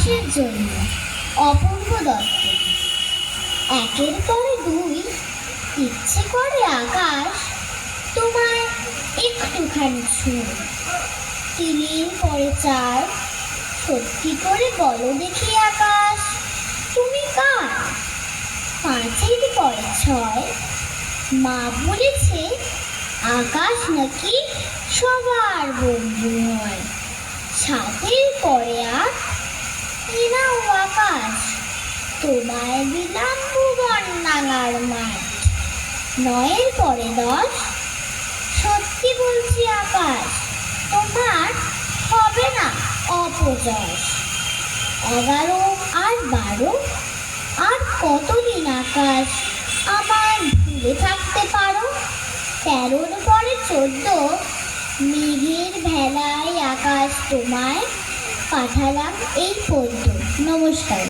আকাশের জন্য অপূর্ব দত্ত। একের পরে দুই, ইচ্ছে করে আকাশ তোমায় একটুখানি ছুঁই। তিনের পরে চার, সত্যি করে বলো দেখি আকাশ তুমি কার? পাঁচের পরে ছয়, মা বলেছে আকাশ নাকি সবার বন্ধু হয়। সাতের পরে আট, এ নাও আকাশ তোমায় দিলাম ভুবন নাঙার মাঠ। নয়ের পরে দশ, সত্যি বলছি আকাশ তোমার হবে না অপযশ। 11 আর 12, আর কতদিন আকাশ আমার ভুলে থাকতে পারো? 13 পরে 14, মেঘের ভেলায় আকাশ তোমায় পাঠালাম এই পদ্য। নমস্কার।